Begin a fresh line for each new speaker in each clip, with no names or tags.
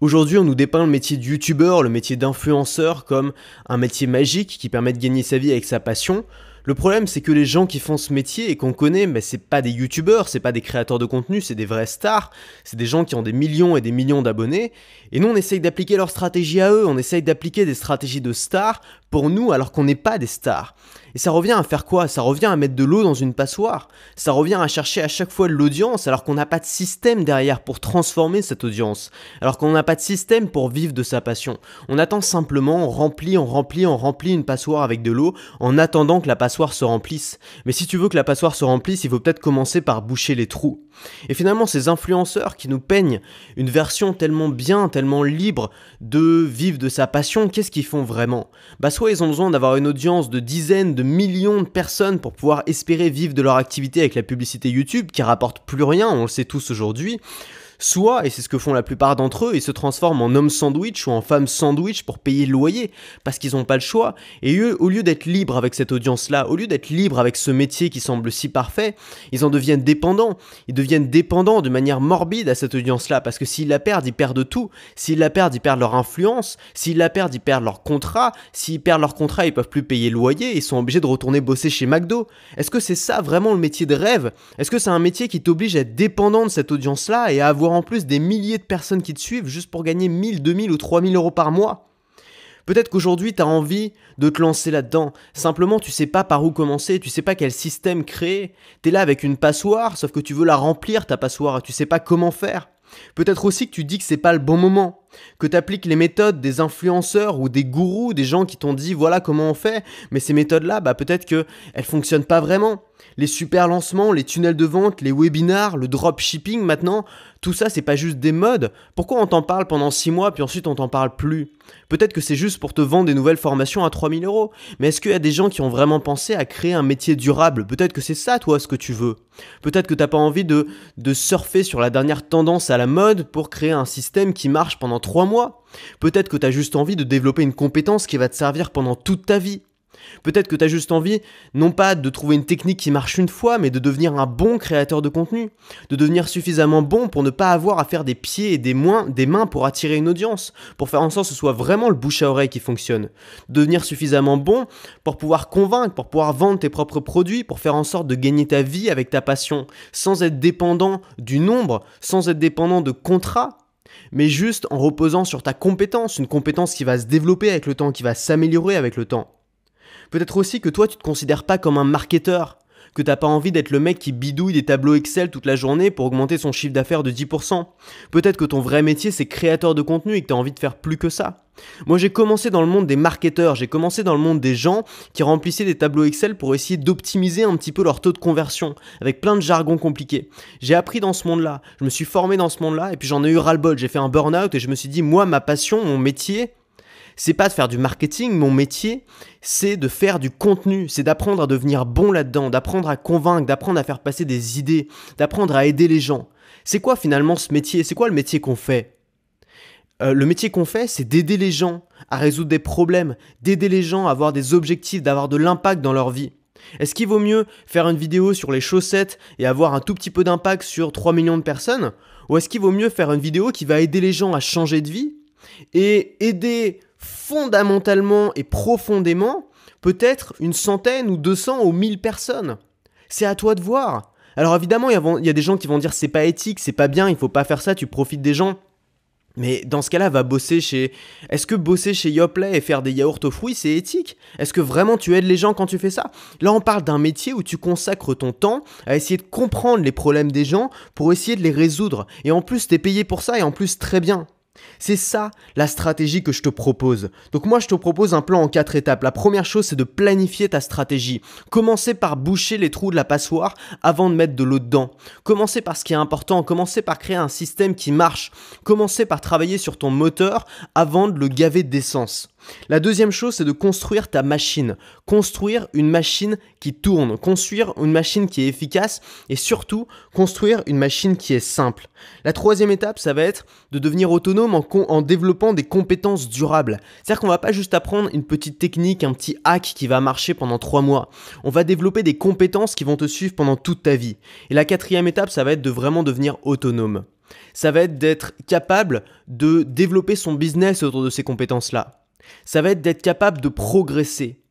Aujourd'hui, on nous dépeint le métier de youtubeur, le métier d'influenceur comme un métier magique qui permet de gagner sa vie avec sa passion. Le problème, c'est que les gens qui font ce métier et qu'on connaît, c'est pas des youtubeurs, c'est pas des créateurs de contenu, c'est des vrais stars, c'est des gens qui ont des millions et des millions d'abonnés. Et nous, on essaye d'appliquer leur stratégie à eux, on essaye d'appliquer des stratégies de stars pour nous alors qu'on n'est pas des stars. Et ça revient à faire quoi? Ça revient à mettre de l'eau dans une passoire. Ça revient à chercher à chaque fois de l'audience alors qu'on n'a pas de système derrière pour transformer cette audience. Alors qu'on n'a pas de système pour vivre de sa passion. On attend simplement, on remplit une passoire avec de l'eau en attendant que la passoire se remplisse. Mais si tu veux que la passoire se remplisse, il faut peut-être commencer par boucher les trous. Et finalement, ces influenceurs qui nous peignent une version tellement bien, tellement libre de vivre de sa passion, qu'est-ce qu'ils font vraiment? Soit ils ont besoin d'avoir une audience de dizaines, de millions de personnes pour pouvoir espérer vivre de leur activité avec la publicité YouTube qui rapporte plus rien, on le sait tous aujourd'hui. Soit, et c'est ce que font la plupart d'entre eux, ils se transforment en homme sandwich ou en femme sandwich pour payer le loyer, parce qu'ils n'ont pas le choix. Et eux, au lieu d'être libres avec cette audience-là, au lieu d'être libres avec ce métier qui semble si parfait, ils en deviennent dépendants. Ils deviennent dépendants de manière morbide à cette audience-là, parce que s'ils la perdent, ils perdent tout. S'ils la perdent, ils perdent leur influence. S'ils la perdent, ils perdent leur contrat. S'ils perdent leur contrat, ils peuvent plus payer le loyer, ils sont obligés de retourner bosser chez McDo. Est-ce que c'est ça vraiment le métier de rêve? Est-ce que c'est un métier qui t'oblige à être dépendant de cette audience-là et à avoir en plus des milliers de personnes qui te suivent juste pour gagner 1000, 2000 ou 3000 euros par mois? Peut-être qu'aujourd'hui, tu as envie de te lancer là-dedans. Simplement, tu sais pas par où commencer, tu sais pas quel système créer. Tu es là avec une passoire, sauf que tu veux la remplir, ta passoire, et tu sais pas comment faire. Peut-être aussi que tu dis que c'est pas le bon moment, que tu appliques les méthodes des influenceurs ou des gourous, des gens qui t'ont dit voilà comment on fait, mais ces méthodes-là, peut-être qu'elles fonctionnent pas vraiment. Les super lancements, les tunnels de vente, les webinars, le dropshipping maintenant, tout ça c'est pas juste des modes. Pourquoi on t'en parle pendant 6 mois puis ensuite on t'en parle plus? Peut-être que c'est juste pour te vendre des nouvelles formations à 3000 euros. Mais est-ce qu'il y a des gens qui ont vraiment pensé à créer un métier durable? Peut-être que c'est ça toi ce que tu veux. Peut-être que t'as pas envie de surfer sur la dernière tendance à la mode pour créer un système qui marche pendant 3 mois. Peut-être que t'as juste envie de développer une compétence qui va te servir pendant toute ta vie. Peut-être que tu as juste envie, non pas de trouver une technique qui marche une fois, mais de devenir un bon créateur de contenu. De devenir suffisamment bon pour ne pas avoir à faire des pieds et des mains pour attirer une audience. Pour faire en sorte que ce soit vraiment le bouche à oreille qui fonctionne. De devenir suffisamment bon pour pouvoir convaincre, pour pouvoir vendre tes propres produits, pour faire en sorte de gagner ta vie avec ta passion. Sans être dépendant du nombre, sans être dépendant de contrats. Mais juste en reposant sur ta compétence, une compétence qui va se développer avec le temps, qui va s'améliorer avec le temps. Peut-être aussi que toi, tu te considères pas comme un marketeur, que t'as pas envie d'être le mec qui bidouille des tableaux Excel toute la journée pour augmenter son chiffre d'affaires de 10%. Peut-être que ton vrai métier, c'est créateur de contenu et que t'as envie de faire plus que ça. Moi, j'ai commencé dans le monde des marketeurs, j'ai commencé dans le monde des gens qui remplissaient des tableaux Excel pour essayer d'optimiser un petit peu leur taux de conversion, avec plein de jargon compliqués. J'ai appris dans ce monde-là, je me suis formé dans ce monde-là, et puis j'en ai eu ras-le-bol, j'ai fait un burn-out et je me suis dit, moi, ma passion, mon métier, c'est pas de faire du marketing, mon métier, c'est de faire du contenu, c'est d'apprendre à devenir bon là-dedans, d'apprendre à convaincre, d'apprendre à faire passer des idées, d'apprendre à aider les gens. C'est quoi finalement ce métier? C'est quoi le métier qu'on fait? Le métier qu'on fait, c'est d'aider les gens à résoudre des problèmes, d'aider les gens à avoir des objectifs, d'avoir de l'impact dans leur vie. Est-ce qu'il vaut mieux faire une vidéo sur les chaussettes et avoir un tout petit peu d'impact sur 3 millions de personnes? Ou est-ce qu'il vaut mieux faire une vidéo qui va aider les gens à changer de vie et aider fondamentalement et profondément peut-être une centaine ou 200 ou 1000 personnes? C'est à toi de voir. Alors évidemment, il y a des gens qui vont dire c'est pas éthique, c'est pas bien, il faut pas faire ça, tu profites des gens. Mais dans ce cas-là, va bosser chez... Est-ce que bosser chez Yoplait et faire des yaourts aux fruits, c'est éthique? Est-ce que vraiment tu aides les gens quand tu fais ça? Là, on parle d'un métier où tu consacres ton temps à essayer de comprendre les problèmes des gens pour essayer de les résoudre. Et en plus, t'es payé pour ça et en plus très bien. C'est ça la stratégie que je te propose. Donc moi je te propose un plan en 4 étapes. La première chose c'est de planifier ta stratégie. Commencer par boucher les trous de la passoire avant de mettre de l'eau dedans. Commencer par ce qui est important. Commencer par créer un système qui marche. Commencer par travailler sur ton moteur avant de le gaver d'essence. La deuxième chose, c'est de construire ta machine. Construire une machine qui tourne, construire une machine qui est efficace et surtout construire une machine qui est simple. La troisième étape, ça va être de devenir autonome en développant des compétences durables. C'est-à-dire qu'on va pas juste apprendre une petite technique, un petit hack qui va marcher pendant 3 mois. On va développer des compétences qui vont te suivre pendant toute ta vie. Et la quatrième étape, ça va être de vraiment devenir autonome. Ça va être d'être capable de développer son business autour de ces compétences-là. Ça va être d'être capable de progresser,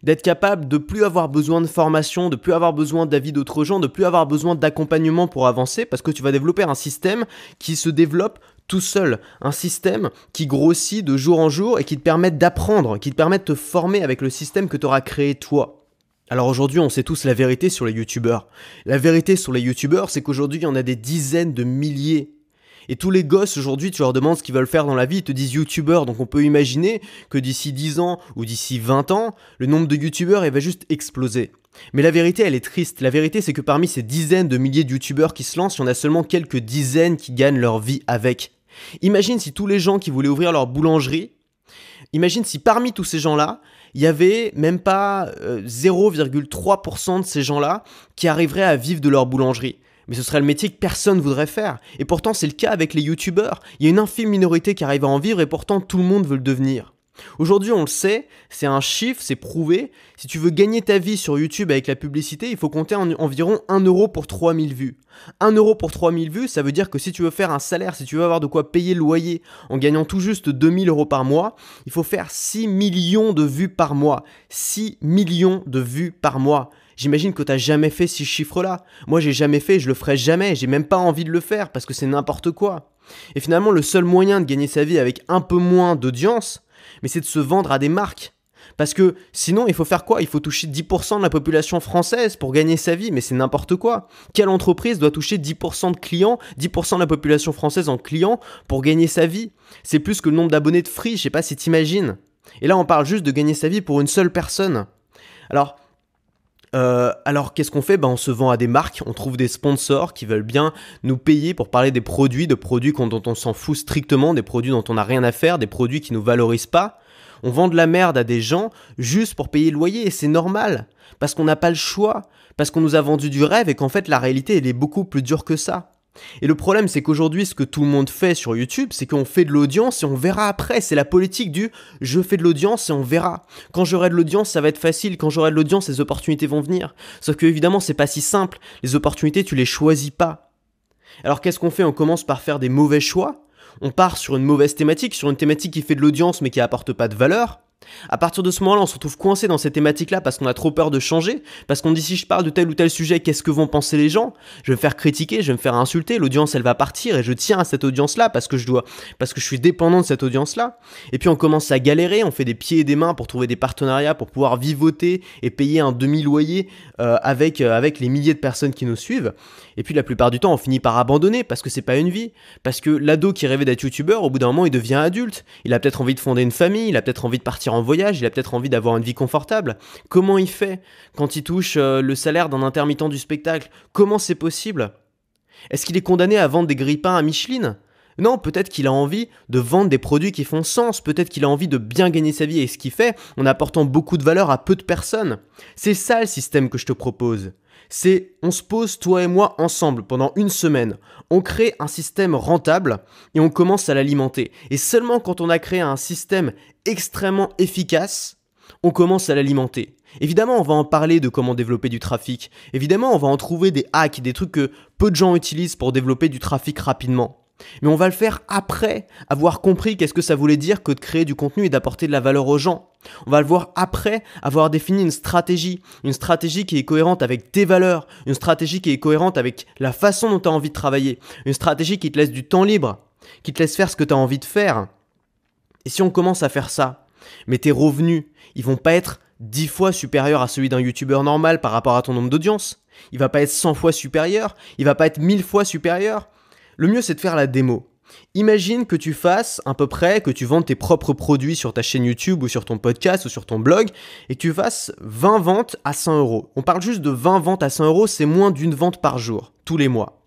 d'être capable de plus avoir besoin de formation, de plus avoir besoin d'avis d'autres gens, de plus avoir besoin d'accompagnement pour avancer parce que tu vas développer un système qui se développe tout seul, un système qui grossit de jour en jour et qui te permet d'apprendre, qui te permet de te former avec le système que tu auras créé toi. Alors aujourd'hui, on sait tous la vérité sur les youtubeurs. La vérité sur les youtubeurs, c'est qu'aujourd'hui, il y en a des dizaines de milliers. Et tous les gosses, aujourd'hui, tu leur demandes ce qu'ils veulent faire dans la vie, ils te disent youtubeur. Donc on peut imaginer que d'ici 10 ans ou d'ici 20 ans, le nombre de youtubeurs, il va juste exploser. Mais la vérité, elle est triste. La vérité, c'est que parmi ces dizaines de milliers de youtubeurs qui se lancent, il y en a seulement quelques dizaines qui gagnent leur vie avec. Imagine si tous les gens qui voulaient ouvrir leur boulangerie, imagine si parmi tous ces gens-là, il y avait même pas 0,3% de ces gens-là qui arriveraient à vivre de leur boulangerie. Mais ce serait le métier que personne ne voudrait faire. Et pourtant, c'est le cas avec les youtubeurs. Il y a une infime minorité qui arrive à en vivre et pourtant tout le monde veut le devenir. Aujourd'hui, on le sait, c'est un chiffre, c'est prouvé. Si tu veux gagner ta vie sur YouTube avec la publicité, il faut compter environ 1 euro pour 3000 vues. 1 euro pour 3000 vues, ça veut dire que si tu veux faire un salaire, si tu veux avoir de quoi payer le loyer en gagnant tout juste 2000 euros par mois, il faut faire 6 millions de vues par mois. 6 millions de vues par mois. J'imagine que tu n'as jamais fait ces chiffres-là. Moi, j'ai jamais fait, je le ferai jamais. J'ai même pas envie de le faire parce que c'est n'importe quoi. Et finalement, le seul moyen de gagner sa vie avec un peu moins d'audience, mais c'est de se vendre à des marques. Parce que sinon, il faut faire quoi? Il faut toucher 10% de la population française pour gagner sa vie, mais c'est n'importe quoi. Quelle entreprise doit toucher 10% de clients, 10% de la population française en clients pour gagner sa vie? C'est plus que le nombre d'abonnés de Free, je sais pas si t'imagines. Et là, on parle juste de gagner sa vie pour une seule personne. Alors qu'est-ce qu'on fait? On se vend à des marques, on trouve des sponsors qui veulent bien nous payer pour parler des produits, de produits dont on s'en fout strictement, des produits dont on n'a rien à faire, des produits qui nous valorisent pas. On vend de la merde à des gens juste pour payer le loyer et c'est normal, parce qu'on n'a pas le choix, parce qu'on nous a vendu du rêve et qu'en fait la réalité elle est beaucoup plus dure que ça. Et le problème c'est qu'aujourd'hui ce que tout le monde fait sur YouTube, c'est qu'on fait de l'audience et on verra après. C'est la politique du « je fais de l'audience et on verra ». Quand j'aurai de l'audience ça va être facile, quand j'aurai de l'audience les opportunités vont venir. Sauf que évidemment c'est pas si simple, les opportunités tu les choisis pas. Alors qu'est-ce qu'on fait? On commence par faire des mauvais choix. On part sur une mauvaise thématique, sur une thématique qui fait de l'audience mais qui apporte pas de valeur. À partir de ce moment-là, on se retrouve coincé dans cette thématique-là parce qu'on a trop peur de changer, parce qu'on dit si je parle de tel ou tel sujet, qu'est-ce que vont penser les gens? Je vais me faire critiquer, je vais me faire insulter, l'audience elle va partir et je tiens à cette audience-là parce que je suis dépendant de cette audience-là. Et puis on commence à galérer, on fait des pieds et des mains pour trouver des partenariats, pour pouvoir vivoter et payer un demi-loyer avec les milliers de personnes qui nous suivent. Et puis la plupart du temps, on finit par abandonner parce que c'est pas une vie, parce que l'ado qui rêvait d'être youtubeur, au bout d'un moment, il devient adulte. Il a peut-être envie de fonder une famille, il a peut-être envie de partir en voyage, il a peut-être envie d'avoir une vie confortable. Comment il fait quand il touche le salaire d'un intermittent du spectacle? Comment c'est possible? Est-ce qu'il est condamné à vendre des grille-pains à Micheline? Non, peut-être qu'il a envie de vendre des produits qui font sens, peut-être qu'il a envie de bien gagner sa vie et ce qu'il fait en apportant beaucoup de valeur à peu de personnes. C'est ça le système que je te propose. C'est, on se pose toi et moi ensemble pendant une semaine, on crée un système rentable et on commence à l'alimenter. Et seulement quand on a créé un système extrêmement efficace, on commence à l'alimenter. Évidemment, on va en parler de comment développer du trafic. Évidemment, on va en trouver des hacks, des trucs que peu de gens utilisent pour développer du trafic rapidement. Mais on va le faire après avoir compris qu'est-ce que ça voulait dire que de créer du contenu et d'apporter de la valeur aux gens. On va le voir après avoir défini une stratégie qui est cohérente avec tes valeurs, une stratégie qui est cohérente avec la façon dont tu as envie de travailler, une stratégie qui te laisse du temps libre, qui te laisse faire ce que tu as envie de faire. Et si on commence à faire ça, mais tes revenus, ils vont pas être 10 fois supérieurs à celui d'un youtubeur normal par rapport à ton nombre d'audience, il va pas être 100 fois supérieur, il va pas être 1000 fois supérieur. Le mieux, c'est de faire la démo. Imagine que tu fasses à peu près, que tu vendes tes propres produits sur ta chaîne YouTube ou sur ton podcast ou sur ton blog et que tu fasses 20 ventes à 100 euros. On parle juste de 20 ventes à 100 euros, c'est moins d'une vente par jour, tous les mois.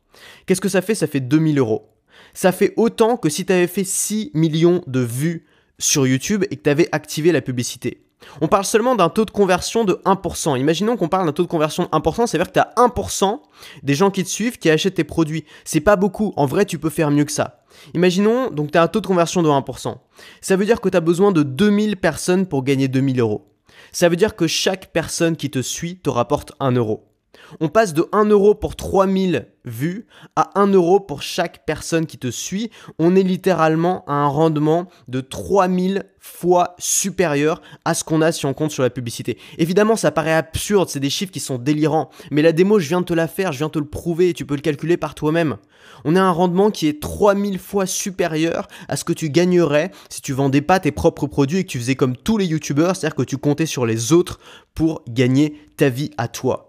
Qu'est-ce que ça fait? Ça fait 2000 euros. Ça fait autant que si tu avais fait 6 millions de vues sur YouTube et que tu avais activé la publicité. On parle seulement d'un taux de conversion de 1%. Imaginons qu'on parle d'un taux de conversion de 1%, ça veut dire que tu as 1% des gens qui te suivent qui achètent tes produits. C'est pas beaucoup, en vrai tu peux faire mieux que ça. Imaginons donc tu as un taux de conversion de 1%. Ça veut dire que tu as besoin de 2000 personnes pour gagner 2000 euros. Ça veut dire que chaque personne qui te suit te rapporte 1 euro. On passe de 1 euro pour 3000 vues à 1 euro pour chaque personne qui te suit. On est littéralement à un rendement de 3000 fois supérieur à ce qu'on a si on compte sur la publicité. Évidemment, ça paraît absurde, c'est des chiffres qui sont délirants. Mais la démo, je viens de te la faire, je viens de te le prouver et tu peux le calculer par toi-même. On a un rendement qui est 3000 fois supérieur à ce que tu gagnerais si tu vendais pas tes propres produits et que tu faisais comme tous les youtubeurs, c'est-à-dire que tu comptais sur les autres pour gagner ta vie à toi.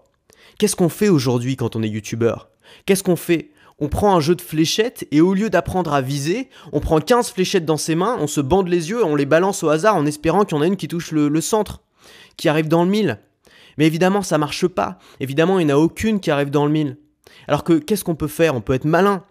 Qu'est-ce qu'on fait aujourd'hui quand on est youtubeur? Qu'est-ce qu'on fait? On prend un jeu de fléchettes et au lieu d'apprendre à viser, on prend 15 fléchettes dans ses mains, on se bande les yeux et on les balance au hasard en espérant qu'il y en a une qui touche le centre, qui arrive dans le mille. Mais évidemment, ça marche pas. Évidemment, il n'y en a aucune qui arrive dans le mille. Alors que qu'est-ce qu'on peut faire? On peut être malin.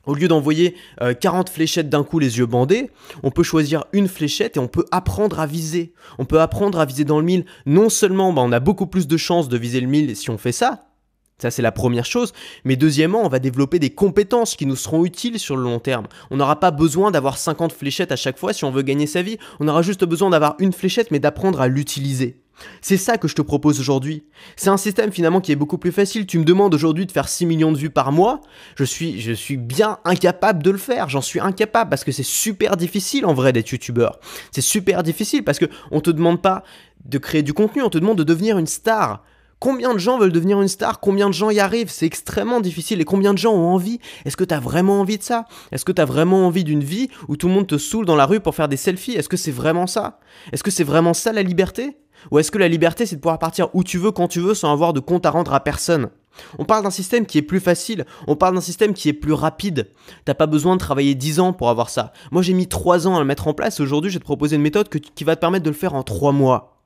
Au lieu d'envoyer 40 fléchettes d'un coup les yeux bandés, on peut choisir une fléchette et on peut apprendre à viser. On peut apprendre à viser dans le mille. Non seulement on a beaucoup plus de chances de viser le mille si on fait ça, ça c'est la première chose, mais deuxièmement on va développer des compétences qui nous seront utiles sur le long terme. On n'aura pas besoin d'avoir 50 fléchettes à chaque fois si on veut gagner sa vie, on aura juste besoin d'avoir une fléchette mais d'apprendre à l'utiliser. C'est ça que je te propose aujourd'hui. C'est un système finalement qui est beaucoup plus facile. Tu me demandes aujourd'hui de faire 6 millions de vues par mois. Je suis bien incapable de le faire. J'en suis incapable parce que c'est super difficile en vrai d'être youtubeur. C'est super difficile parce qu'on ne te demande pas de créer du contenu, on te demande de devenir une star. Combien de gens veulent devenir une star? Combien de gens y arrivent? C'est extrêmement difficile. Et combien de gens ont envie? Est-ce que tu as vraiment envie de ça? Est-ce que tu as vraiment envie d'une vie où tout le monde te saoule dans la rue pour faire des selfies? Est-ce que c'est vraiment ça? Est-ce que c'est vraiment ça la liberté? Ou est-ce que la liberté, c'est de pouvoir partir où tu veux, quand tu veux, sans avoir de compte à rendre à personne? On parle d'un système qui est plus facile, on parle d'un système qui est plus rapide. T'as pas besoin de travailler 10 ans pour avoir ça. Moi, j'ai mis 3 ans à le mettre en place. Aujourd'hui, je vais te proposer une méthode qui va te permettre de le faire en 3 mois.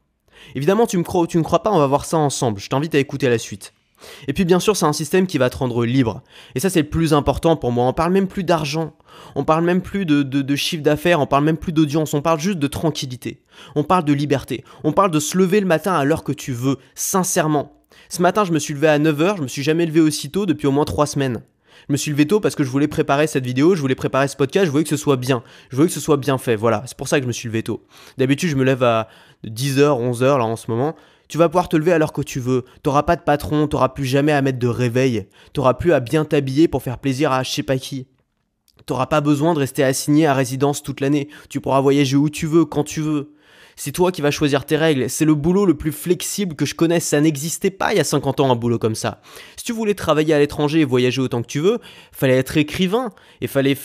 Évidemment, tu me crois ou tu ne crois pas, on va voir ça ensemble. Je t'invite à écouter la suite. Et puis bien sûr, c'est un système qui va te rendre libre. Et ça, c'est le plus important pour moi. On parle même plus d'argent. On parle même plus de chiffre d'affaires. On parle même plus d'audience. On parle juste de tranquillité. On parle de liberté. On parle de se lever le matin à l'heure que tu veux, sincèrement. Ce matin, je me suis levé à 9h. Je me suis jamais levé aussi tôt depuis au moins 3 semaines. Je me suis levé tôt parce que je voulais préparer cette vidéo, je voulais préparer ce podcast, je voulais que ce soit bien. Je voulais que ce soit bien fait, voilà. C'est pour ça que je me suis levé tôt. D'habitude, je me lève à 10h, 11h là en ce moment. Tu vas pouvoir te lever à l'heure que tu veux. T'auras pas de patron, t'auras plus jamais à mettre de réveil. T'auras plus à bien t'habiller pour faire plaisir à je sais pas qui. T'auras pas besoin de rester assigné à résidence toute l'année. Tu pourras voyager où tu veux, quand tu veux. C'est toi qui vas choisir tes règles. C'est le boulot le plus flexible que je connaisse. Ça n'existait pas il y a 50 ans un boulot comme ça. Si tu voulais travailler à l'étranger et voyager autant que tu veux, fallait être écrivain. Et fallait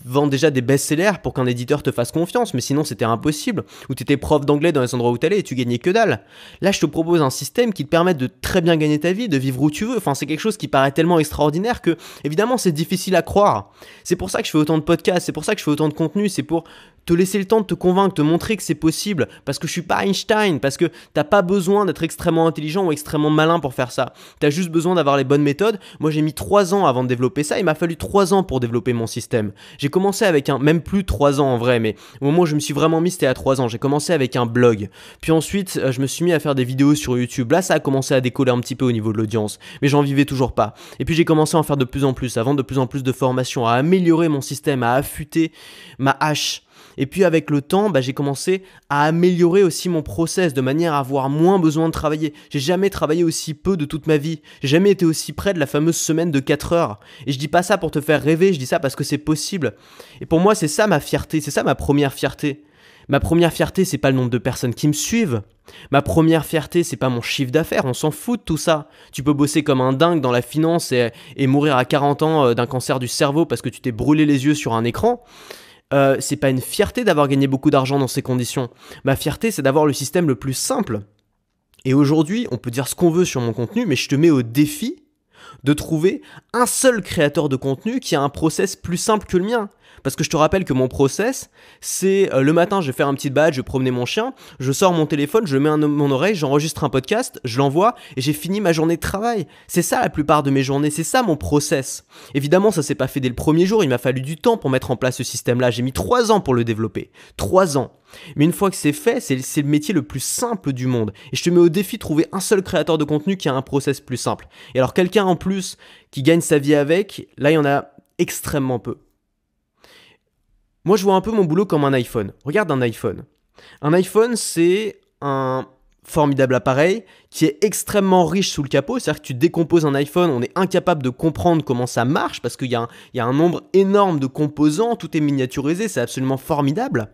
vendre déjà des best-sellers pour qu'un éditeur te fasse confiance. Mais sinon c'était impossible. Ou t'étais prof d'anglais dans les endroits où t'allais et tu gagnais que dalle. Là je te propose un système qui te permet de très bien gagner ta vie, de vivre où tu veux. Enfin c'est quelque chose qui paraît tellement extraordinaire que évidemment c'est difficile à croire. C'est pour ça que je fais autant de podcasts. C'est pour ça que je fais autant de contenu. C'est pour te laisser le temps de te convaincre, te montrer que c'est possible, parce que je suis pas Einstein, parce que t'as pas besoin d'être extrêmement intelligent ou extrêmement malin pour faire ça. T'as juste besoin d'avoir les bonnes méthodes. Moi j'ai mis 3 ans avant de développer ça, il m'a fallu 3 ans pour développer mon système. J'ai commencé avec même plus 3 ans en vrai, mais au moment où je me suis vraiment mis c'était à 3 ans. J'ai commencé avec un blog, puis ensuite je me suis mis à faire des vidéos sur YouTube. Là ça a commencé à décoller un petit peu au niveau de l'audience, mais j'en vivais toujours pas. Et puis j'ai commencé à en faire de plus en plus, à vendre de plus en plus de formations, à améliorer mon système, à affûter ma hache. Et puis avec le temps, j'ai commencé à améliorer aussi mon process de manière à avoir moins besoin de travailler. J'ai jamais travaillé aussi peu de toute ma vie. J'ai jamais été aussi près de la fameuse semaine de 4 heures. Et je dis pas ça pour te faire rêver, je dis ça parce que c'est possible. Et pour moi, c'est ça ma fierté, c'est ça ma première fierté. Ma première fierté, c'est pas le nombre de personnes qui me suivent. Ma première fierté, c'est pas mon chiffre d'affaires, on s'en fout de tout ça. Tu peux bosser comme un dingue dans la finance et mourir à 40 ans d'un cancer du cerveau parce que tu t'es brûlé les yeux sur un écran. C'est pas une fierté d'avoir gagné beaucoup d'argent dans ces conditions. Ma fierté, c'est d'avoir le système le plus simple. Et aujourd'hui, on peut dire ce qu'on veut sur mon contenu, mais je te mets au défi de trouver un seul créateur de contenu qui a un process plus simple que le mien. Parce que je te rappelle que mon process, c'est le matin, je vais faire un petit badge, je vais promener mon chien, je sors mon téléphone, je le mets à mon oreille, j'enregistre un podcast, je l'envoie et j'ai fini ma journée de travail. C'est ça la plupart de mes journées, c'est ça mon process. Évidemment, ça s'est pas fait dès le premier jour, il m'a fallu du temps pour mettre en place ce système-là. J'ai mis 3 ans pour le développer. 3 ans. Mais une fois que c'est fait, c'est le métier le plus simple du monde. Et je te mets au défi de trouver un seul créateur de contenu qui a un process plus simple. Et alors quelqu'un en plus qui gagne sa vie avec, là il y en a extrêmement peu. Moi, je vois un peu mon boulot comme un iPhone. Regarde un iPhone. Un iPhone, c'est un formidable appareil qui est extrêmement riche sous le capot, c'est-à-dire que tu décomposes un iPhone, on est incapable de comprendre comment ça marche parce qu'il y a un nombre énorme de composants, tout est miniaturisé, c'est absolument formidable.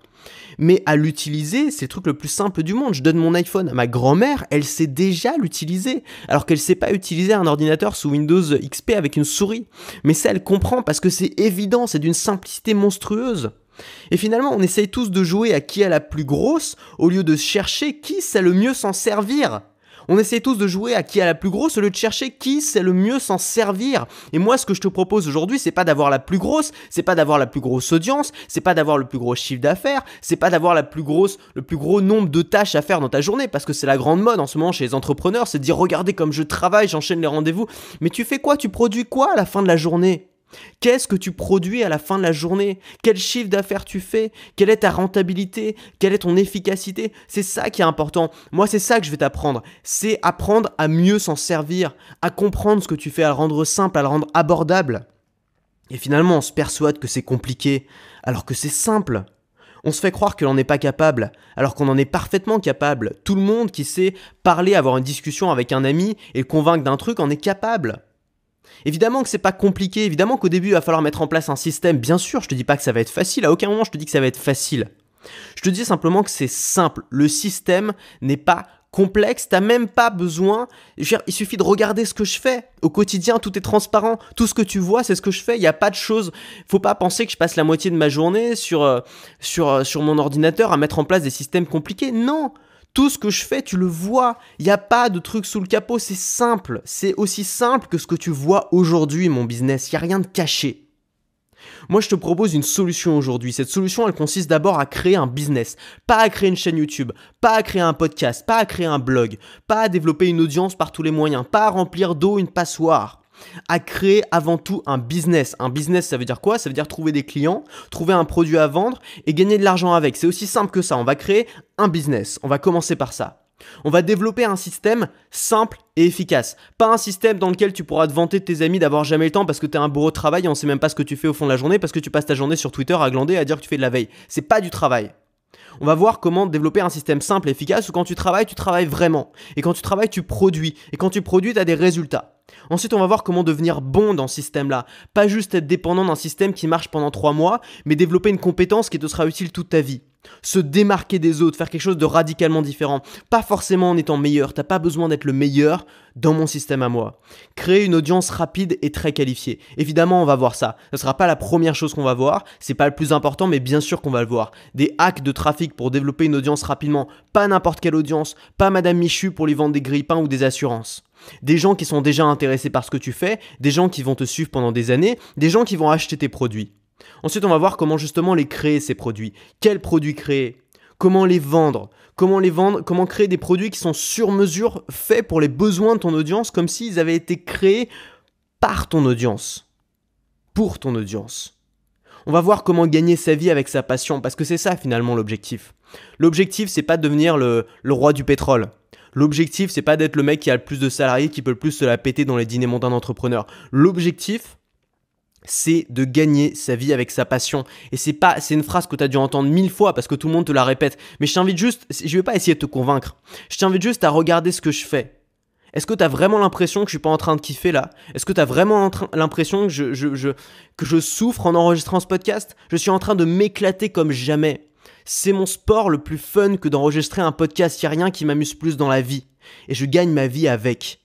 Mais à l'utiliser, c'est le truc le plus simple du monde. Je donne mon iPhone à ma grand-mère, elle sait déjà l'utiliser, alors qu'elle ne sait pas utiliser un ordinateur sous Windows XP avec une souris. Mais ça, elle comprend parce que c'est évident, c'est d'une simplicité monstrueuse. Et finalement, on essaye tous de jouer à qui a la plus grosse au lieu de chercher qui sait le mieux s'en servir. On essaie tous de jouer à qui a la plus grosse au lieu de chercher qui sait le mieux s'en servir. Et moi, ce que je te propose aujourd'hui, c'est pas d'avoir la plus grosse, c'est pas d'avoir la plus grosse audience, c'est pas d'avoir le plus gros chiffre d'affaires, c'est pas d'avoir le plus gros nombre de tâches à faire dans ta journée, parce que c'est la grande mode en ce moment chez les entrepreneurs, c'est de dire regardez comme je travaille, j'enchaîne les rendez-vous. Mais tu fais quoi? Tu produis quoi à la fin de la journée? Qu'est-ce que tu produis à la fin de la journée? Quel chiffre d'affaires tu fais? Quelle est ta rentabilité? Quelle est ton efficacité? C'est ça qui est important. Moi, c'est ça que je vais t'apprendre. C'est apprendre à mieux s'en servir, à comprendre ce que tu fais, à le rendre simple, à le rendre abordable. Et finalement, on se persuade que c'est compliqué, alors que c'est simple. On se fait croire que l'on n'est pas capable, alors qu'on en est parfaitement capable. Tout le monde qui sait parler, avoir une discussion avec un ami et le convaincre d'un truc en est capable. Évidemment que c'est pas compliqué, évidemment qu'au début il va falloir mettre en place un système, bien sûr, je te dis pas que ça va être facile, à aucun moment je te dis que ça va être facile. Je te dis simplement que c'est simple, le système n'est pas complexe, t'as même pas besoin, il suffit de regarder ce que je fais. Au quotidien, tout est transparent, tout ce que tu vois, c'est ce que je fais, il n'y a pas de choses, faut pas penser que je passe la moitié de ma journée sur mon ordinateur à mettre en place des systèmes compliqués, non. Tout ce que je fais, tu le vois. Il n'y a pas de truc sous le capot, c'est simple. C'est aussi simple que ce que tu vois aujourd'hui, mon business. Il n'y a rien de caché. Moi, je te propose une solution aujourd'hui. Cette solution, elle consiste d'abord à créer un business. Pas à créer une chaîne YouTube, pas à créer un podcast, pas à créer un blog, pas à développer une audience par tous les moyens, pas à remplir d'eau une passoire. À créer avant tout un business. Un business, ça veut dire quoi? Ça veut dire trouver des clients, trouver un produit à vendre et gagner de l'argent avec. C'est aussi simple que ça. On va créer un business. On va commencer par ça. On va développer un système simple et efficace. Pas un système dans lequel tu pourras te vanter de tes amis d'avoir jamais le temps parce que tu as un bourreau de travail et on sait même pas ce que tu fais au fond de la journée parce que tu passes ta journée sur Twitter à glander et à dire que tu fais de la veille. C'est pas du travail. On va voir comment développer un système simple et efficace où quand tu travailles vraiment. Et quand tu travailles, tu produis. Et quand tu produis, tu as des résultats. Ensuite, on va voir comment devenir bon dans ce système-là. Pas juste être dépendant d'un système qui marche pendant 3 mois, mais développer une compétence qui te sera utile toute ta vie. Se démarquer des autres, faire quelque chose de radicalement différent. Pas forcément en étant meilleur, t'as pas besoin d'être le meilleur dans mon système à moi. Créer une audience rapide et très qualifiée. Évidemment, on va voir ça. Ce sera pas la première chose qu'on va voir, c'est pas le plus important, mais bien sûr qu'on va le voir. Des hacks de trafic pour développer une audience rapidement. Pas n'importe quelle audience, pas Madame Michu pour lui vendre des grille-pains ou des assurances. Des gens qui sont déjà intéressés par ce que tu fais, des gens qui vont te suivre pendant des années, des gens qui vont acheter tes produits. Ensuite, on va voir comment justement les créer, ces produits. Quels produits créer? Comment les vendre? Comment créer des produits qui sont sur mesure, faits pour les besoins de ton audience, comme s'ils avaient été créés par ton audience. Pour ton audience. On va voir comment gagner sa vie avec sa passion, parce que c'est ça finalement l'objectif. L'objectif, c'est pas de devenir le roi du pétrole. L'objectif, c'est pas d'être le mec qui a le plus de salariés, qui peut le plus se la péter dans les dîners mondains d'entrepreneurs. L'objectif, c'est de gagner sa vie avec sa passion. Et c'est une phrase que tu as dû entendre 1000 fois parce que tout le monde te la répète. Mais je t'invite juste, je vais pas essayer de te convaincre. Je t'invite juste à regarder ce que je fais. Est-ce que tu as vraiment l'impression que je suis pas en train de kiffer là? Est-ce que tu as vraiment l'impression que je souffre en enregistrant ce podcast? Je suis en train de m'éclater comme jamais. C'est mon sport le plus fun que d'enregistrer un podcast. Il n'y a rien qui m'amuse plus dans la vie. Et je gagne ma vie avec.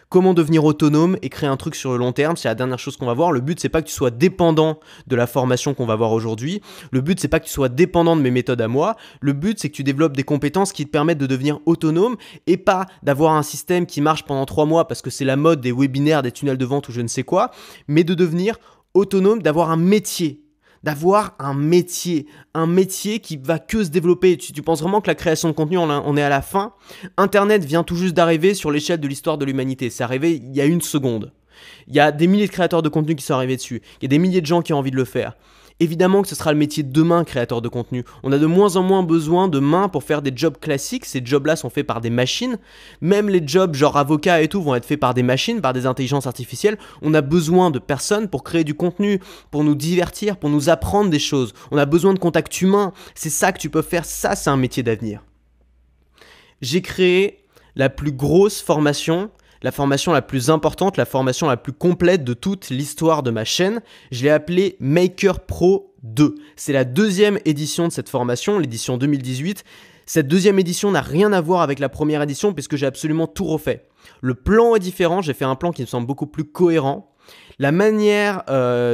Comment devenir autonome et créer un truc sur le long terme, c'est la dernière chose qu'on va voir. Le but, c'est pas que tu sois dépendant de la formation qu'on va voir aujourd'hui. Le but, c'est pas que tu sois dépendant de mes méthodes à moi. Le but, c'est que tu développes des compétences qui te permettent de devenir autonome et pas d'avoir un système qui marche pendant 3 mois parce que c'est la mode des webinaires, des tunnels de vente ou je ne sais quoi, mais de devenir autonome, d'avoir un métier. Un métier qui va que se développer. Tu penses vraiment que la création de contenu, on est à la fin? Internet vient tout juste d'arriver sur l'échelle de l'histoire de l'humanité. C'est arrivé il y a 1 seconde. Il y a des milliers de créateurs de contenu qui sont arrivés dessus. Il y a des milliers de gens qui ont envie de le faire. Évidemment que ce sera le métier de demain, créateur de contenu. On a de moins en moins besoin de mains pour faire des jobs classiques. Ces jobs-là sont faits par des machines. Même les jobs genre avocat et tout vont être faits par des machines, par des intelligences artificielles. On a besoin de personnes pour créer du contenu, pour nous divertir, pour nous apprendre des choses. On a besoin de contact humain. C'est ça que tu peux faire. Ça, c'est un métier d'avenir. J'ai créé la plus grosse formation, la formation la plus importante, la formation la plus complète de toute l'histoire de ma chaîne. Je l'ai appelée Maker Pro 2. C'est la deuxième édition de cette formation, l'édition 2018. Cette deuxième édition n'a rien à voir avec la première édition puisque j'ai absolument tout refait. Le plan est différent, j'ai fait un plan qui me semble beaucoup plus cohérent. La manière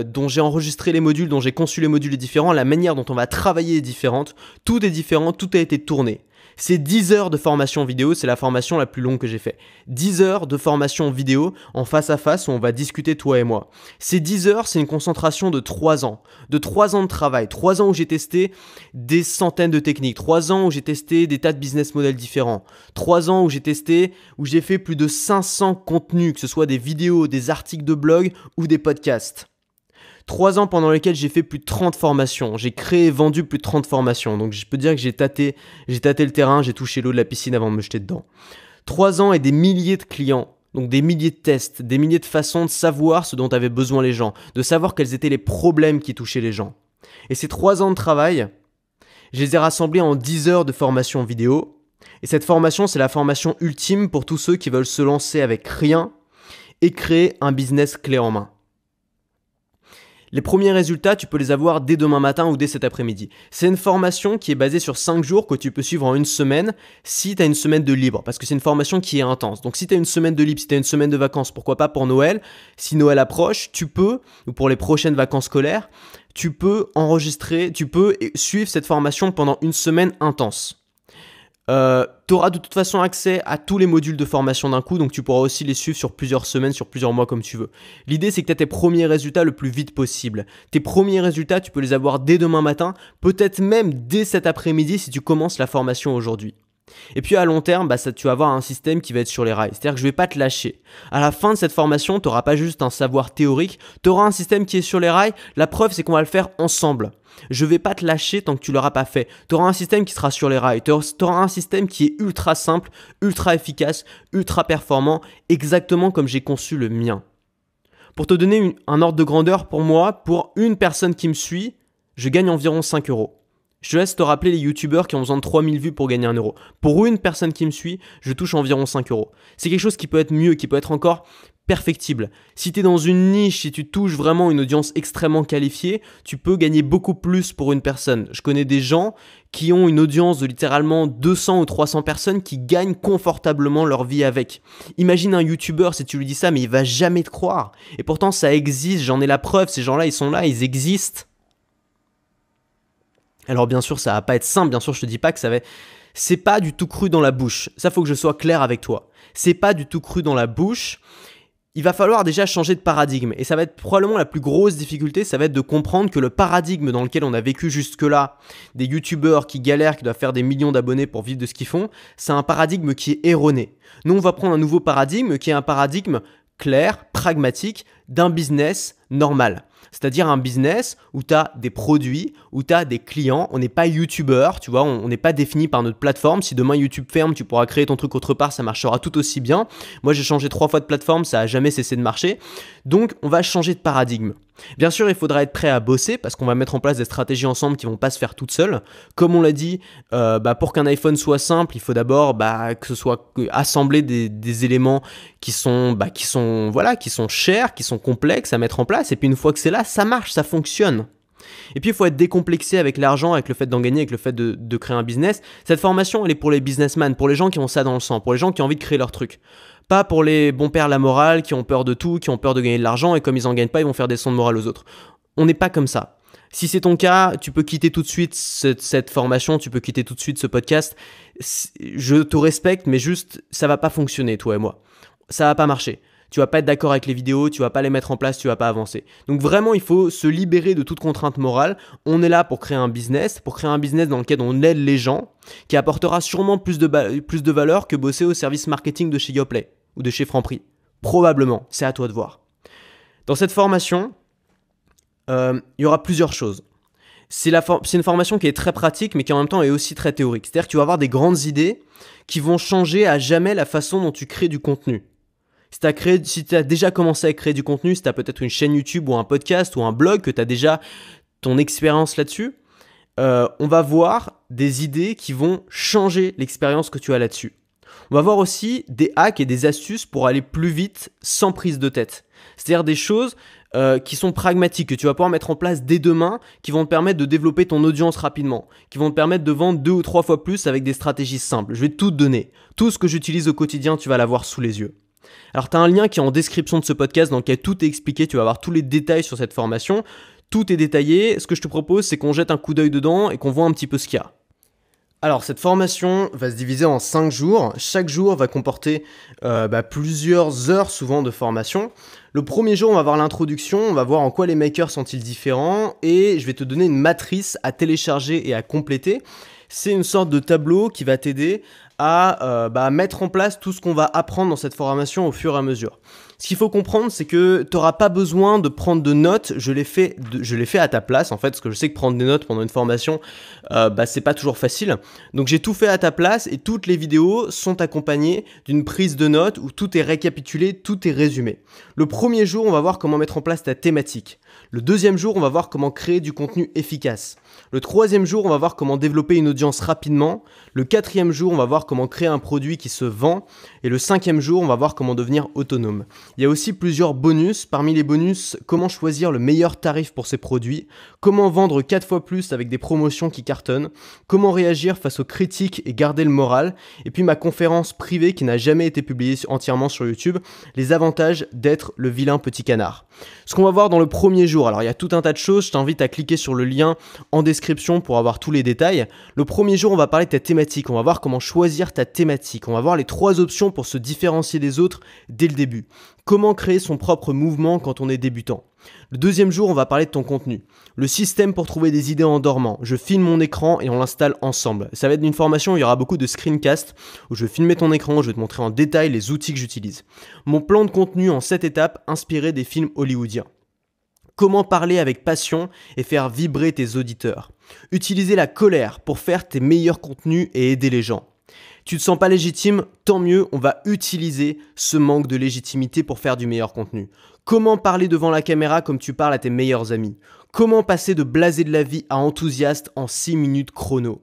dont j'ai enregistré les modules, dont j'ai conçu les modules est différente. La manière dont on va travailler est différente. Tout est différent, tout a été tourné. C'est 10 heures de formation vidéo, c'est la formation la plus longue que j'ai fait. 10 heures de formation vidéo en face à face où on va discuter toi et moi. Ces 10 heures, c'est une concentration de 3 ans. De 3 ans de travail, 3 ans où j'ai testé des centaines de techniques, 3 ans où j'ai testé des tas de business models différents, 3 ans où j'ai fait plus de 500 contenus, que ce soit des vidéos, des articles de blog ou des podcasts. 3 ans pendant lesquels j'ai fait plus de 30 formations. J'ai créé et vendu plus de 30 formations. Donc je peux dire que j'ai tâté le terrain, j'ai touché l'eau de la piscine avant de me jeter dedans. 3 ans et des milliers de clients. Donc des milliers de tests, des milliers de façons de savoir ce dont avaient besoin les gens, de savoir quels étaient les problèmes qui touchaient les gens. Et ces 3 ans de travail, je les ai rassemblés en 10 heures de formation vidéo. Et cette formation, c'est la formation ultime pour tous ceux qui veulent se lancer avec rien et créer un business clé en main. Les premiers résultats, tu peux les avoir dès demain matin ou dès cet après-midi. C'est une formation qui est basée sur 5 jours que tu peux suivre en une semaine si tu as une semaine de libre, parce que c'est une formation qui est intense. Donc si tu as une semaine de libre, si tu as une semaine de vacances, pourquoi pas pour Noël, si Noël approche, tu peux, ou pour les prochaines vacances scolaires, tu peux suivre cette formation pendant une semaine intense. Tu auras de toute façon accès à tous les modules de formation d'un coup, donc tu pourras aussi les suivre sur plusieurs semaines, sur plusieurs mois comme tu veux. L'idée, c'est que tu as tes premiers résultats le plus vite possible. Tes premiers résultats, tu peux les avoir dès demain matin, peut-être même dès cet après-midi si tu commences la formation aujourd'hui. Et puis à long terme, tu vas avoir un système qui va être sur les rails. C'est-à-dire que je ne vais pas te lâcher. À la fin de cette formation, tu n'auras pas juste un savoir théorique, tu auras un système qui est sur les rails. La preuve, c'est qu'on va le faire ensemble. Je ne vais pas te lâcher tant que tu ne l'auras pas fait. Tu auras un système qui sera sur les rails. Tu auras un système qui est ultra simple, ultra efficace, ultra performant, exactement comme j'ai conçu le mien. Pour te donner un ordre de grandeur, pour moi, pour une personne qui me suit, je gagne environ 5 euros. Je te laisse te rappeler les youtubeurs qui ont besoin de 3000 vues pour gagner 1 euro. Pour une personne qui me suit, je touche environ 5 euros. C'est quelque chose qui peut être mieux, qui peut être encore perfectible. Si tu es dans une niche, si tu touches vraiment une audience extrêmement qualifiée, tu peux gagner beaucoup plus pour une personne. Je connais des gens qui ont une audience de littéralement 200 ou 300 personnes qui gagnent confortablement leur vie avec. Imagine un youtubeur, si tu lui dis ça, mais il va jamais te croire. Et pourtant, ça existe, j'en ai la preuve, ces gens-là, ils sont là, ils existent. Alors bien sûr, ça va pas être simple, bien sûr, je te dis pas que ça va... C'est pas du tout cru dans la bouche. Ça, faut que je sois clair avec toi. C'est pas du tout cru dans la bouche. Il va falloir déjà changer de paradigme. Et ça va être probablement la plus grosse difficulté, ça va être de comprendre que le paradigme dans lequel on a vécu jusque-là, des youtubeurs qui galèrent, qui doivent faire des millions d'abonnés pour vivre de ce qu'ils font, c'est un paradigme qui est erroné. Nous, on va prendre un nouveau paradigme qui est un paradigme clair, pragmatique, d'un business normal. C'est-à-dire un business où tu as des produits, où tu as des clients. On n'est pas youtubeur, tu vois, on n'est pas défini par notre plateforme. Si demain YouTube ferme, tu pourras créer ton truc autre part, ça marchera tout aussi bien. Moi, j'ai changé 3 fois de plateforme, ça n'a jamais cessé de marcher. Donc, on va changer de paradigme. Bien sûr, il faudra être prêt à bosser parce qu'on va mettre en place des stratégies ensemble qui ne vont pas se faire toutes seules. Comme on l'a dit, pour qu'un iPhone soit simple, il faut d'abord que ce soit assembler des éléments qui sont chers, qui sont complexes à mettre en place. Et puis une fois que c'est là, ça marche, ça fonctionne. Et puis il faut être décomplexé avec l'argent, avec le fait d'en gagner, avec le fait de créer un business. Cette formation, elle est pour les businessmen, pour les gens qui ont ça dans le sang, pour les gens qui ont envie de créer leur truc. Pas pour les bons pères la morale, qui ont peur de tout, qui ont peur de gagner de l'argent, et comme ils en gagnent pas, ils vont faire des leçons de morale aux autres. On n'est pas comme ça. Si c'est ton cas, tu peux quitter tout de suite cette formation, tu peux quitter tout de suite ce podcast. Je te respecte, mais juste, ça va pas fonctionner, toi et moi. Ça va pas marcher. Tu vas pas être d'accord avec les vidéos, tu vas pas les mettre en place, tu vas pas avancer. Donc vraiment, il faut se libérer de toute contrainte morale. On est là pour créer un business dans lequel on aide les gens, qui apportera sûrement plus de valeur que bosser au service marketing de chez Yoplait ou de chez Franprix. Probablement, c'est à toi de voir. Dans cette formation, il y aura plusieurs choses. C'est une formation qui est très pratique, mais qui en même temps est aussi très théorique. C'est-à-dire que tu vas avoir des grandes idées qui vont changer à jamais la façon dont tu crées du contenu. Si tu as déjà commencé à créer du contenu, si tu as peut-être une chaîne YouTube ou un podcast ou un blog, que tu as déjà ton expérience là-dessus, on va voir des idées qui vont changer l'expérience que tu as là-dessus. On va voir aussi des hacks et des astuces pour aller plus vite sans prise de tête. C'est-à-dire des choses qui sont pragmatiques, que tu vas pouvoir mettre en place dès demain, qui vont te permettre de développer ton audience rapidement, qui vont te permettre de vendre 2 ou 3 fois plus avec des stratégies simples. Je vais tout te donner. Tout ce que j'utilise au quotidien, tu vas l'avoir sous les yeux. Alors, tu as un lien qui est en description de ce podcast dans lequel tout est expliqué. Tu vas avoir tous les détails sur cette formation. Tout est détaillé. Ce que je te propose, c'est qu'on jette un coup d'œil dedans et qu'on voit un petit peu ce qu'il y a. Alors, cette formation va se diviser en 5 jours. Chaque jour va comporter plusieurs heures souvent de formation. Le premier jour, on va voir l'introduction, on va voir en quoi les makers sont-ils différents et je vais te donner une matrice à télécharger et à compléter. C'est une sorte de tableau qui va t'aider à mettre en place tout ce qu'on va apprendre dans cette formation au fur et à mesure. Ce qu'il faut comprendre, c'est que tu n'auras pas besoin de prendre de notes. Je l'ai fait à ta place, en fait, parce que je sais que prendre des notes pendant une formation, c'est pas toujours facile. Donc j'ai tout fait à ta place et toutes les vidéos sont accompagnées d'une prise de notes où tout est récapitulé, tout est résumé. Le premier jour, on va voir comment mettre en place ta thématique. Le deuxième jour, on va voir comment créer du contenu efficace. Le troisième jour, on va voir comment développer une audience rapidement. Le quatrième jour, on va voir comment créer un produit qui se vend. Et le cinquième jour, on va voir comment devenir autonome. Il y a aussi plusieurs bonus. Parmi les bonus, comment choisir le meilleur tarif pour ces produits, comment vendre 4 fois plus avec des promotions qui cartonnent, comment réagir face aux critiques et garder le moral. Et puis ma conférence privée qui n'a jamais été publiée entièrement sur YouTube, les avantages d'être le vilain petit canard. Ce qu'on va voir dans le premier jour, alors il y a tout un tas de choses, je t'invite à cliquer sur le lien en description pour avoir tous les détails. Le premier jour, on va parler de ta thématique, on va voir comment choisir ta thématique, on va voir les 3 options pour se différencier des autres dès le début. Comment créer son propre mouvement quand on est débutant. Le deuxième jour, on va parler de ton contenu. Le système pour trouver des idées en dormant. Je filme mon écran et on l'installe ensemble. Ça va être une formation où il y aura beaucoup de screencasts, où je vais filmer ton écran, je vais te montrer en détail les outils que j'utilise. Mon plan de contenu en 7 étapes inspiré des films hollywoodiens. Comment parler avec passion et faire vibrer tes auditeurs. Utiliser la colère pour faire tes meilleurs contenus et aider les gens. Tu te sens pas légitime? Tant mieux, on va utiliser ce manque de légitimité pour faire du meilleur contenu. Comment parler devant la caméra comme tu parles à tes meilleurs amis? Comment passer de blasé de la vie à enthousiaste en 6 minutes chrono?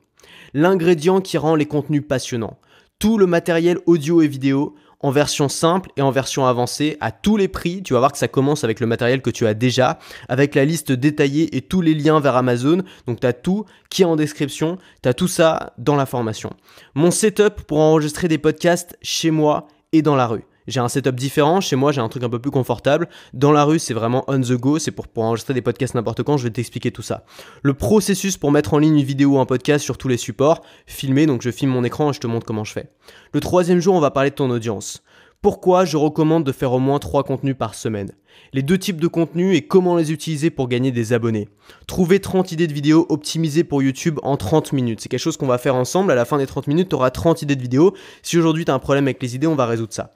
L'ingrédient qui rend les contenus passionnants. Tout le matériel audio et vidéo en version simple et en version avancée à tous les prix. Tu vas voir que ça commence avec le matériel que tu as déjà, avec la liste détaillée et tous les liens vers Amazon. Donc tu as tout qui est en description, tu as tout ça dans la formation. Mon setup pour enregistrer des podcasts chez moi et dans la rue. J'ai un setup différent, chez moi j'ai un truc un peu plus confortable. Dans la rue c'est vraiment on the go, c'est pour enregistrer des podcasts n'importe quand, je vais t'expliquer tout ça. Le processus pour mettre en ligne une vidéo ou un podcast sur tous les supports, filmer, donc je filme mon écran et je te montre comment je fais. Le troisième jour on va parler de ton audience. Pourquoi je recommande de faire au moins 3 contenus par semaine. Les 2 types de contenus et comment les utiliser pour gagner des abonnés. Trouver 30 idées de vidéos optimisées pour YouTube en 30 minutes. C'est quelque chose qu'on va faire ensemble, à la fin des 30 minutes tu auras 30 idées de vidéos. Si aujourd'hui tu as un problème avec les idées, on va résoudre ça.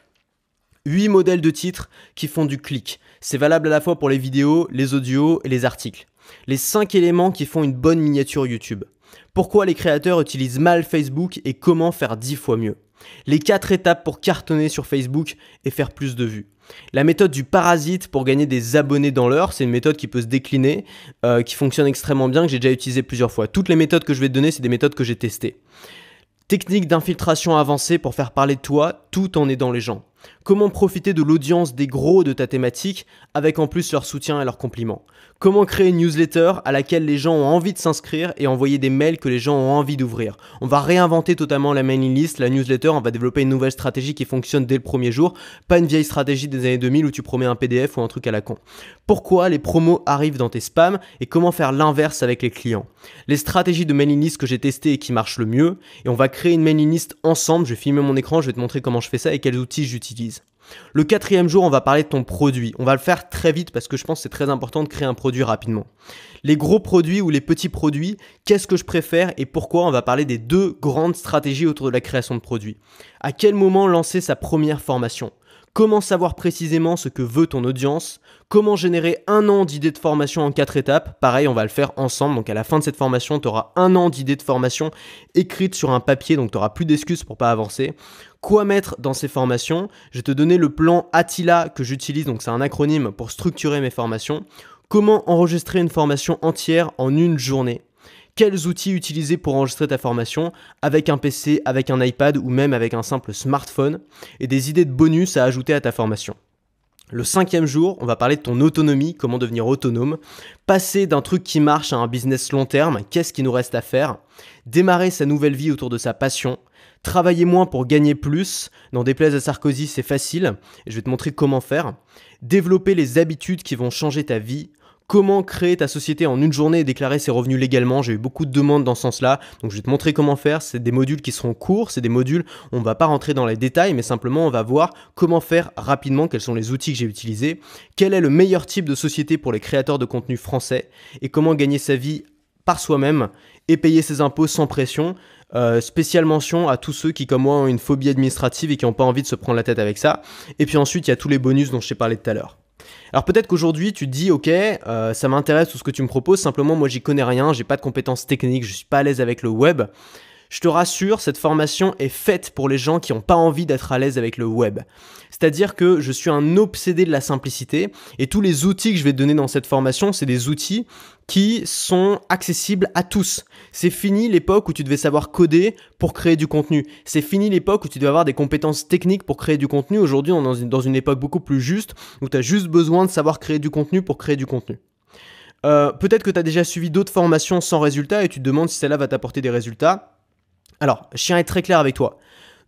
8 modèles de titres qui font du clic. C'est valable à la fois pour les vidéos, les audios et les articles. Les 5 éléments qui font une bonne miniature YouTube. Pourquoi les créateurs utilisent mal Facebook et comment faire 10 fois mieux. Les 4 étapes pour cartonner sur Facebook et faire plus de vues. La méthode du parasite pour gagner des abonnés dans l'heure, c'est une méthode qui peut se décliner, qui fonctionne extrêmement bien, que j'ai déjà utilisée plusieurs fois. Toutes les méthodes que je vais te donner, c'est des méthodes que j'ai testées. Technique d'infiltration avancée pour faire parler de toi tout en aidant les gens. Comment profiter de l'audience des gros de ta thématique avec en plus leur soutien et leurs compliments. Comment créer une newsletter à laquelle les gens ont envie de s'inscrire et envoyer des mails que les gens ont envie d'ouvrir. On va réinventer totalement la mailing list, la newsletter, on va développer une nouvelle stratégie qui fonctionne dès le premier jour, pas une vieille stratégie des années 2000 où tu promets un PDF ou un truc à la con. Pourquoi les promos arrivent dans tes spams et comment faire l'inverse avec les clients. Les stratégies de mailing list que j'ai testées et qui marchent le mieux et on va créer une mailing list ensemble, je vais filmer mon écran, je vais te montrer comment je fais ça et quels outils j'utilise. Le 4e jour, on va parler de ton produit. On va le faire très vite parce que je pense que c'est très important de créer un produit rapidement. Les gros produits ou les petits produits, qu'est-ce que je préfère et pourquoi? On va parler des 2 grandes stratégies autour de la création de produits. À quel moment lancer sa première formation? Comment savoir précisément ce que veut ton audience? Comment générer 1 an d'idées de formation en 4 étapes? Pareil, on va le faire ensemble. Donc à la fin de cette formation, tu auras 1 an d'idées de formation écrites sur un papier. Donc tu n'auras plus d'excuses pour pas avancer. Quoi mettre dans ces formations? Je vais te donner le plan Attila que j'utilise. Donc c'est un acronyme pour structurer mes formations. Comment enregistrer une formation entière en une journée? quels outils utiliser pour enregistrer ta formation avec un PC, avec un iPad ou même avec un simple smartphone et des idées de bonus à ajouter à ta formation. Le 5e jour, on va parler de ton autonomie, comment devenir autonome, passer d'un truc qui marche à un business long terme, qu'est-ce qui nous reste à faire, démarrer sa nouvelle vie autour de sa passion, travailler moins pour gagner plus, n'en déplaise à Sarkozy, c'est facile, et je vais te montrer comment faire, développer les habitudes qui vont changer ta vie, comment créer ta société en une journée et déclarer ses revenus légalement. J'ai eu beaucoup de demandes dans ce sens-là, donc je vais te montrer comment faire. C'est des modules qui seront courts, c'est des modules, on ne va pas rentrer dans les détails, mais simplement on va voir comment faire rapidement, quels sont les outils que j'ai utilisés, quel est le meilleur type de société pour les créateurs de contenu français et comment gagner sa vie par soi-même et payer ses impôts sans pression. Spéciale mention à tous ceux qui comme moi ont une phobie administrative et qui n'ont pas envie de se prendre la tête avec ça. Et puis ensuite il y a tous les bonus dont je t'ai parlé tout à l'heure. Alors peut-être qu'aujourd'hui tu te dis ok, ça m'intéresse tout ce que tu me proposes, simplement moi j'y connais rien, j'ai pas de compétences techniques, je suis pas à l'aise avec le web. Je te rassure, cette formation est faite pour les gens qui n'ont pas envie d'être à l'aise avec le web. C'est-à-dire que je suis un obsédé de la simplicité et tous les outils que je vais te donner dans cette formation, c'est des outils qui sont accessibles à tous. C'est fini l'époque où tu devais savoir coder pour créer du contenu. C'est fini l'époque où tu devais avoir des compétences techniques pour créer du contenu. Aujourd'hui, on est dans une époque beaucoup plus juste où tu as juste besoin de savoir créer du contenu pour créer du contenu. Peut-être que tu as déjà suivi d'autres formations sans résultat et tu te demandes si celle-là va t'apporter des résultats. Alors, je tiens à être très clair avec toi.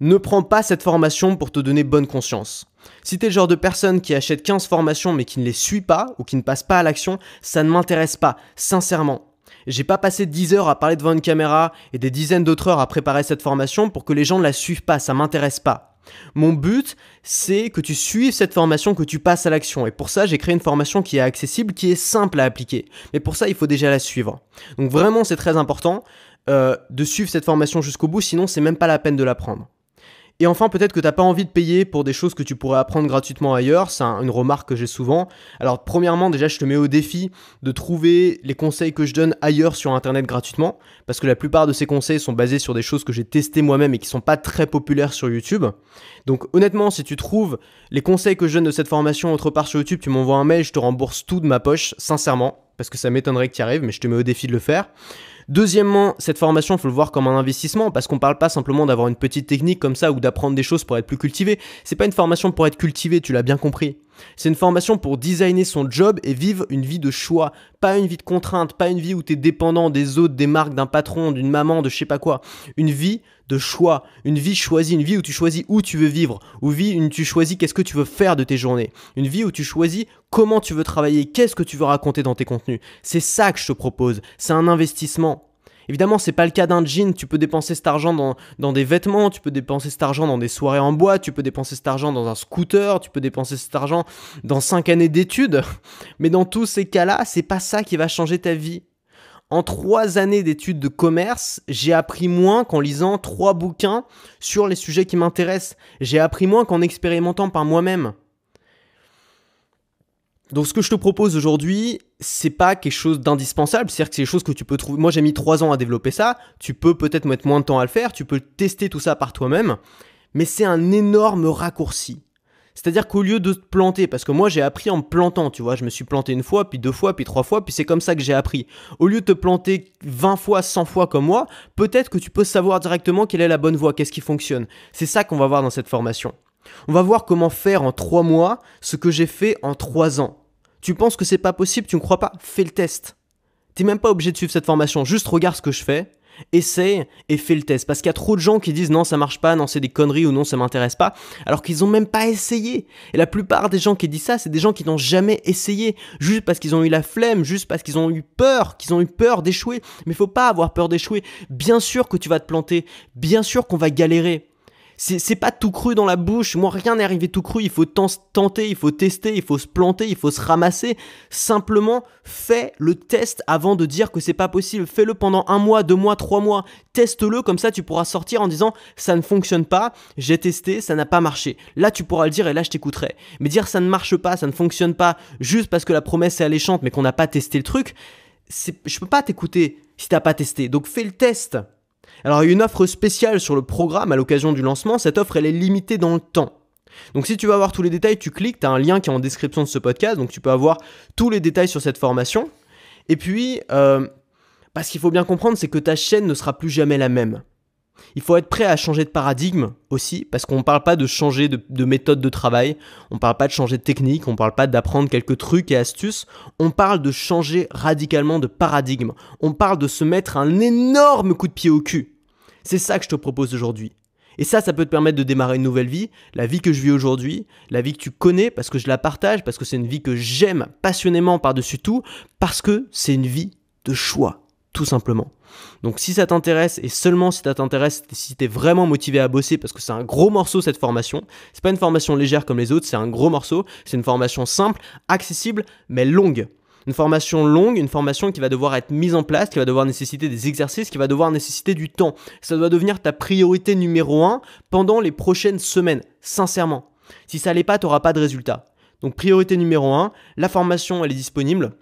Ne prends pas cette formation pour te donner bonne conscience. Si tu es le genre de personne qui achète 15 formations mais qui ne les suit pas ou qui ne passe pas à l'action, ça ne m'intéresse pas, sincèrement. J'ai pas passé 10 heures à parler devant une caméra et des dizaines d'autres heures à préparer cette formation pour que les gens ne la suivent pas, ça m'intéresse pas. Mon but, c'est que tu suives cette formation, que tu passes à l'action. Et pour ça, j'ai créé une formation qui est accessible, qui est simple à appliquer. Mais pour ça, il faut déjà la suivre. Donc vraiment, c'est très important de suivre cette formation jusqu'au bout, sinon c'est même pas la peine de la prendre. Et enfin, peut-être que tu n'as pas envie de payer pour des choses que tu pourrais apprendre gratuitement ailleurs. C'est une remarque que j'ai souvent. Alors, premièrement, déjà, je te mets au défi de trouver les conseils que je donne ailleurs sur Internet gratuitement. Parce que la plupart de ces conseils sont basés sur des choses que j'ai testées moi-même et qui ne sont pas très populaires sur YouTube. Donc, honnêtement, si tu trouves les conseils que je donne de cette formation autre part sur YouTube, tu m'envoies un mail, je te rembourse tout de ma poche, sincèrement. Parce que ça m'étonnerait que tu y arrives, mais je te mets au défi de le faire. Deuxièmement, cette formation, il faut le voir comme un investissement parce qu'on ne parle pas simplement d'avoir une petite technique comme ça ou d'apprendre des choses pour être plus cultivé. C'est pas une formation pour être cultivé, tu l'as bien compris. C'est une formation pour designer son job et vivre une vie de choix, pas une vie de contrainte, pas une vie où tu es dépendant des autres, des marques, d'un patron, d'une maman, de je sais pas quoi. Une vie de choix, une vie choisie, une vie où tu choisis où tu veux vivre, une vie où tu choisis qu'est-ce que tu veux faire de tes journées, une vie où tu choisis comment tu veux travailler, qu'est-ce que tu veux raconter dans tes contenus. C'est ça que je te propose, c'est un investissement. Évidemment, c'est pas le cas d'un jean, tu peux dépenser cet argent dans des vêtements, tu peux dépenser cet argent dans des soirées en boîte, tu peux dépenser cet argent dans un scooter, tu peux dépenser cet argent dans 5 années d'études. Mais dans tous ces cas-là, c'est pas ça qui va changer ta vie. En 3 années d'études de commerce, j'ai appris moins qu'en lisant 3 bouquins sur les sujets qui m'intéressent. J'ai appris moins qu'en expérimentant par moi-même. Donc ce que je te propose aujourd'hui, c'est pas quelque chose d'indispensable, c'est-à-dire que c'est des choses que tu peux trouver. Moi j'ai mis 3 ans à développer ça, tu peux peut-être mettre moins de temps à le faire, tu peux tester tout ça par toi-même, mais c'est un énorme raccourci. C'est-à-dire qu'au lieu de te planter, parce que moi j'ai appris en me plantant, tu vois, je me suis planté 1 fois, puis 2 fois, puis 3 fois, puis c'est comme ça que j'ai appris. Au lieu de te planter 20 fois, 100 fois comme moi, peut-être que tu peux savoir directement quelle est la bonne voie, qu'est-ce qui fonctionne. C'est ça qu'on va voir dans cette formation. On va voir comment faire en 3 mois ce que j'ai fait en 3 ans. Tu penses que c'est pas possible, tu ne crois pas, fais le test. T'es même pas obligé de suivre cette formation, juste regarde ce que je fais, essaye et fais le test. Parce qu'il y a trop de gens qui disent non ça marche pas, non c'est des conneries ou non ça m'intéresse pas, alors qu'ils ont même pas essayé. Et la plupart des gens qui disent ça, c'est des gens qui n'ont jamais essayé, juste parce qu'ils ont eu la flemme, juste parce qu'ils ont eu peur d'échouer. Mais faut pas avoir peur d'échouer. Bien sûr que tu vas te planter, bien sûr qu'on va galérer. C'est pas tout cru dans la bouche, moi rien n'est arrivé tout cru, il faut tenter, il faut tester, il faut se planter, il faut se ramasser. Simplement, fais le test avant de dire que c'est pas possible. Fais-le pendant 1 mois, 2 mois, 3 mois. Teste-le, comme ça tu pourras sortir en disant ça ne fonctionne pas, j'ai testé, ça n'a pas marché. Là tu pourras le dire et là je t'écouterai. Mais dire ça ne marche pas, ça ne fonctionne pas, juste parce que la promesse est alléchante mais qu'on n'a pas testé le truc, je peux pas t'écouter si t'as pas testé. Donc fais le test. Alors il y a une offre spéciale sur le programme à l'occasion du lancement, cette offre elle est limitée dans le temps. Donc si tu veux avoir tous les détails, tu cliques, tu as un lien qui est en description de ce podcast, donc tu peux avoir tous les détails sur cette formation. Et puis, Parce qu'il faut bien comprendre, c'est que ta chaîne ne sera plus jamais la même. Il faut être prêt à changer de paradigme aussi, parce qu'on ne parle pas de changer de méthode de travail, on ne parle pas de changer de technique, on ne parle pas d'apprendre quelques trucs et astuces, on parle de changer radicalement de paradigme, on parle de se mettre un énorme coup de pied au cul. C'est ça que je te propose aujourd'hui. Et ça peut te permettre de démarrer une nouvelle vie, la vie que je vis aujourd'hui, la vie que tu connais parce que je la partage, parce que c'est une vie que j'aime passionnément par-dessus tout, parce que c'est une vie de choix, tout simplement. Donc si ça t'intéresse, et seulement si ça t'intéresse, si tu es vraiment motivé à bosser, parce que c'est un gros morceau cette formation, c'est pas une formation légère comme les autres, c'est un gros morceau, c'est une formation simple, accessible, mais longue. Une formation longue, une formation qui va devoir être mise en place, qui va devoir nécessiter des exercices, qui va devoir nécessiter du temps. Ça doit devenir ta priorité numéro 1 pendant les prochaines semaines, sincèrement. Si ça l'est pas, tu n'auras pas de résultat. Donc priorité numéro 1, la formation elle est disponible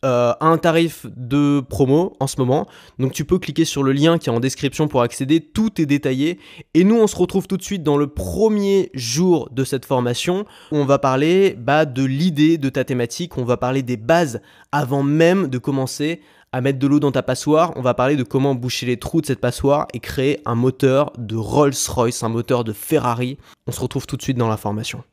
à un tarif de promo en ce moment. Donc tu peux cliquer sur le lien qui est en description pour accéder, tout est détaillé. Et nous on se retrouve tout de suite dans le premier jour de cette formation où on va parler de l'idée de ta thématique, on va parler des bases avant même de commencer à mettre de l'eau dans ta passoire. On va parler de comment boucher les trous de cette passoire et créer un moteur de Rolls-Royce, un moteur de Ferrari. On se retrouve tout de suite dans la formation.